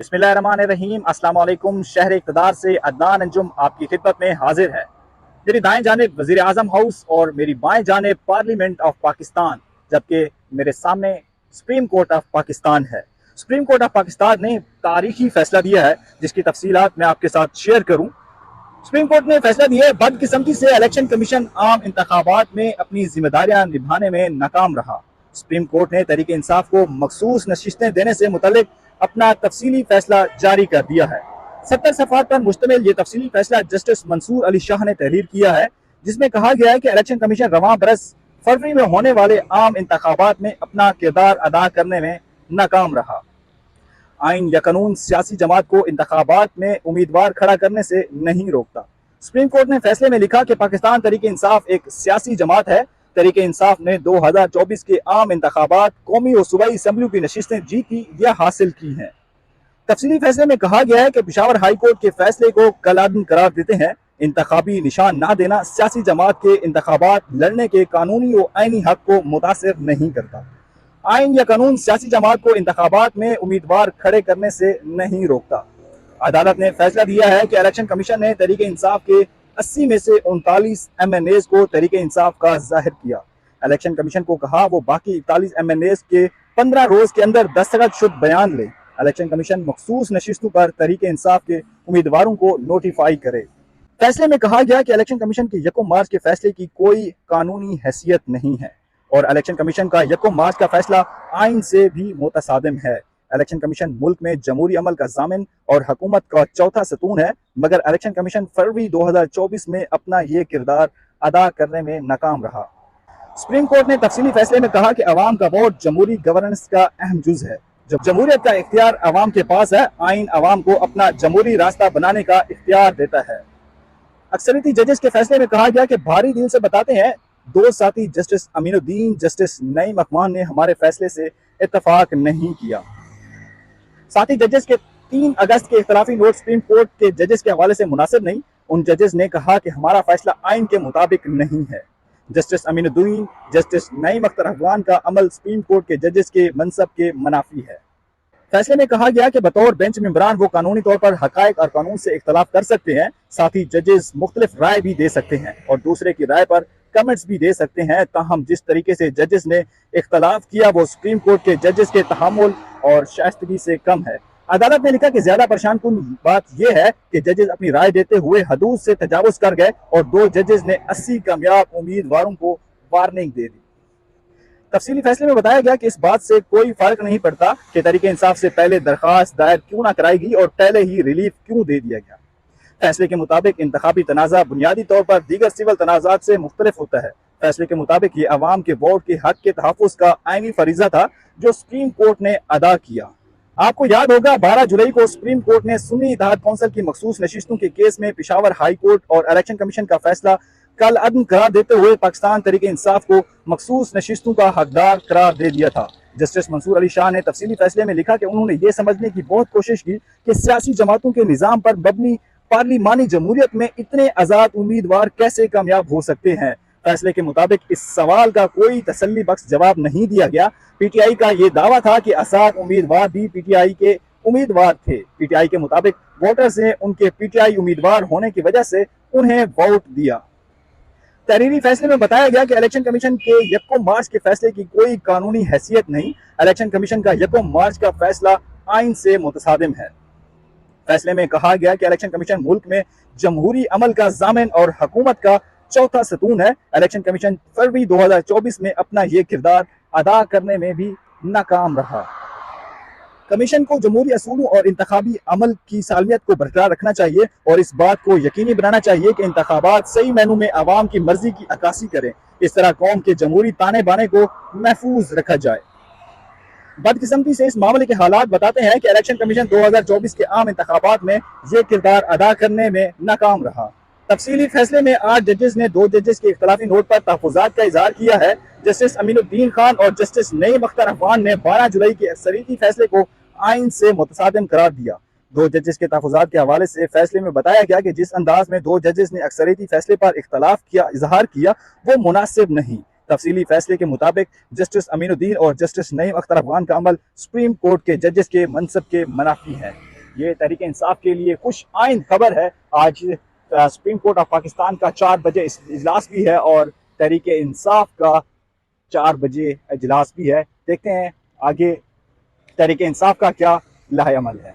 बिस्मिल्लाहिर्रहमानिर्रहीम। अस्सलाम वालेकुम। शहर इक़्तिदार से अदनान अंजुम आपकी खिदमत में हाजिर है। मेरी दाएं जानिब वज़ीर आज़म हाउस और मेरी बाएं जानिब पार्लियामेंट ऑफ पाकिस्तान, जबकि मेरे सामने सुप्रीम कोर्ट ऑफ पाकिस्तान है। सुप्रीम कोर्ट ऑफ पाकिस्तान ने तारीखी फैसला दिया है जिसकी तफसीलात मैं आपके साथ शेयर करूं। सुप्रीम कोर्ट ने फैसला दिया है, बदकिस्मती से इलेक्शन कमीशन आम इंतखाबात में अपनी जिम्मेदारियां निभाने में नाकाम रहा। सुप्रीम कोर्ट ने तहरीक इंसाफ को मखसूस नशिस्तें देने से मुतल्लिक अपना तफसीली फैसला जारी कर दिया है। 70 सफ़हात पर मुश्तमिल ये तफसीली फैसला जस्टिस मंसूर अली शाह ने तहरीर किया है, जिसमें कहा गया है कि इलेक्शन कमीशन रवां बरस फरवरी में होने वाले आम इंतखाबात में अपना किरदार अदा करने में नाकाम रहा। आइन या कानून सियासी जमात को इंतखाबात में उम्मीदवार खड़ा करने से नहीं रोकता। सुप्रीम कोर्ट ने फैसले में लिखा कि पाकिस्तान तहरीक इंसाफ एक सियासी जमात है। तहरीक इंसाफ ने 2024 के आम इंतखाबात कौमी और सूबाई असम्बलियों की नशिस्तें जीती या हासिल की हैं। तफसीली फैसले में कहा गया है कि पेशावर हाई कोर्ट के फैसले को कलादम करार देते हैं। इंतखाबी निशान ना देना सियासी जमात के इंतखाबात लड़ने के कानूनी और आईनी हक को मुतासिर नहीं करता। आइन या कानून सियासी जमात को इंतखाबात में उम्मीदवार खड़े करने से नहीं रोकता। अदालत ने फैसला दिया है कि इलेक्शन कमीशन ने तहरीक इंसाफ के 80 में से 39 MNAs को तहरीक इंसाफ का जाहिर किया। इलेक्शन कमीशन को कहा वो बाकी 41 MNAs के 15 रोज के अंदर दस्तखत शुद्ध बयान ले। इलेक्शन कमीशन मखसूस नशिस्तों पर तहरीक इंसाफ के उम्मीदवारों को नोटिफाई करे। फैसले में कहा गया कि इलेक्शन कमीशन के 1 मार्च के फैसले की कोई कानूनी हैसियत नहीं है और इलेक्शन कमीशन का 1 मार्च का फैसला आइन से भी मुतसादिम है। इलेक्शन कमीशन मुल्क में जमहूरी अमल का ज़ामिन और हुकूमत का चौथा सतून है, मगर इलेक्शन कमीशन फरवरी 2024 में अपना ये किरदार अदा करने में नाकाम रहा। सुप्रीम कोर्ट ने तफसीली फैसले में कहा कि अवाम का वोट जमहूरी गवर्नेंस का अहम जुज है। जब जमहूरियत का इख्तियार अवाम के पास है, आइन अवाम को अपना जमहूरी रास्ता बनाने का इख्तियार देता है। अक्सरियती जजेस के फैसले में कहा गया कि भारी दिल से बताते हैं, 2 साथी जस्टिस अमीनुद्दीन, जस्टिस नईम अखवान ने हमारे फैसले से इत्तफाक नहीं किया। साथी जजेस के 3 अगस्त के इख्तिलाफी नोट सुप्रीम कोर्ट के जजेस के हवाले से मुनासिब नहीं। उन जजेस ने कहा कि हमारा फैसला आइन के मुताबिक नहीं है। जस्टिस अमीनुद्दीन, जस्टिस नईम अखवान का अमल सुप्रीम कोर्ट के जजेस के मनसब के मुनाफी है। फैसले में कहा गया कि बतौर बेंच मेंबरान वो कानूनी तौर पर हकायक और कानून से इख्तलाफ कर सकते हैं। साथ ही जजेस मुख्तलिफ राय भी दे सकते हैं और दूसरे की राय पर कमेंट्स भी दे सकते हैं। ताहम जिस तरीके से जजेस ने इख्तलाफ किया वो सुप्रीम कोर्ट के जजेस के तहम्मुल और शाइस्तगी से कम है। अदालत ने लिखा कि ज्यादा परेशान कुन बात यह है कि जजेस अपनी राय देते हुए हदूद से तजावुज कर गए और 2 जजेस ने 80 कामयाब उम्मीदवारों को वार्निंग दे दी। तफसीली फैसले में बताया गया कि इस बात से कोई फर्क नहीं पड़ता कि तहरीक इंसाफ से पहले दरखास्त दायर क्यों ना कराई गई और पहले ही रिलीफ क्यों दे दिया गया। फैसले के मुताबिक इंतखाबी तनाज़ा बुनियादी तौर पर दीगर सिविल तनाज़ात से मुख्तलिफ होता है। फैसले के मुताबिक ये अवाम के वोट के हक के तहफ़्फ़ुज़ का आईनी फरीज़ा था जो सुप्रीम कोर्ट ने अदा किया। आपको याद होगा 12 जुलाई को सुप्रीम कोर्ट ने सुन्नी इत्तेहाद कौंसिल की मखसूस नशिस्तों के केस में पेशावर हाई कोर्ट और इलेक्शन कमीशन का फैसला कल अदम करार देते हुए पाकिस्तान तहरीक इंसाफ को मखसूस नशिस्तों का हकदार करार दे दिया था। जस्टिस मंसूर अली शाह ने तफसीली फैसले में लिखा कि उन्होंने ये समझने की बहुत कोशिश की कि सियासी जमातों के निज़ाम पर मबनी पार्लिमानी जमहूरियत में इतने आज़ाद उम्मीदवार कैसे कामयाब हो सकते हैं। फैसले के मुताबिक इस सवाल का कोई तसल्ली बख्श जवाब नहीं दिया गया। पीटीआई का ये दावा था कि आज़ाद उम्मीदवार भी पीटीआई के उम्मीदवार थे। पीटीआई के मुताबिक वोटर्स ने उनके पीटीआई उम्मीदवार होने की वजह से उन्हें वोट दिया। तहरीरी फैसले में बताया गया कि इलेक्शन कमीशन के 1 मार्च के फैसले की कोई कानूनी हैसियत नहीं। इलेक्शन कमीशन का 1 मार्च का फैसला आइन से मुतसादिम है। फैसले में कहा गया कि इलेक्शन कमीशन मुल्क में जमहूरी अमल का ज़ामिन और हुकूमत का चौथा सतून है। इलेक्शन कमीशन फरवरी 2024 में अपना ये किरदार अदा करने में भी नाकाम रहा। कमीशन को जमहूरी असूलों और इंतखाबी अमल की सालमियत को बरकरार रखना चाहिए और इस बात को यकीनी बनाना चाहिए कि इंतखाबात सही मैनू में अवाम की मर्जी की अक्कासी करें। इस तरह कौम के जमहूरी ताने बाने को महफूज रखा जाए। बदकिस्मती से इस मामले के हालात बताते हैं कि इलेक्शन कमीशन 2024 के आम इंतखाबात में ये किरदार अदा करने में नाकाम रहा। तफसीली फैसले में 8 जजेस ने 2 जजेस के इख्तलाफी नोट पर तहफ़्फ़ुज़ात का इजहार किया है। जस्टिस अमीनुद्दीन खान और जस्टिस नईम अखवान ने 12 जुलाई के अक्सरियती फैसले को आइन से मुतसादिम करार दिया। 2 जजेस के तहफ़्फ़ुज़ात के हवाले से फैसले में बताया गया कि जिस अंदाज में 2 जजेस ने अक्सरियती फैसले पर इजहार किया वो मुनासिब नहीं। तफसीली फैसले के मुताबिक जस्टिस अमीनुद्दीन और जस्टिस नईम अख्तर अफगान का अमल सुप्रीम कोर्ट के जजेस के मनसब के मुनाफी है। یہ تحریک انصاف کے لیے خوش آئند خبر ہے. آج سپریم کورٹ آف پاکستان کا 4 بجے اجلاس بھی ہے اور تحریک انصاف کا 4 بجے اجلاس بھی ہے. دیکھتے ہیں آگے تحریک انصاف کا کیا لائحہ عمل ہے.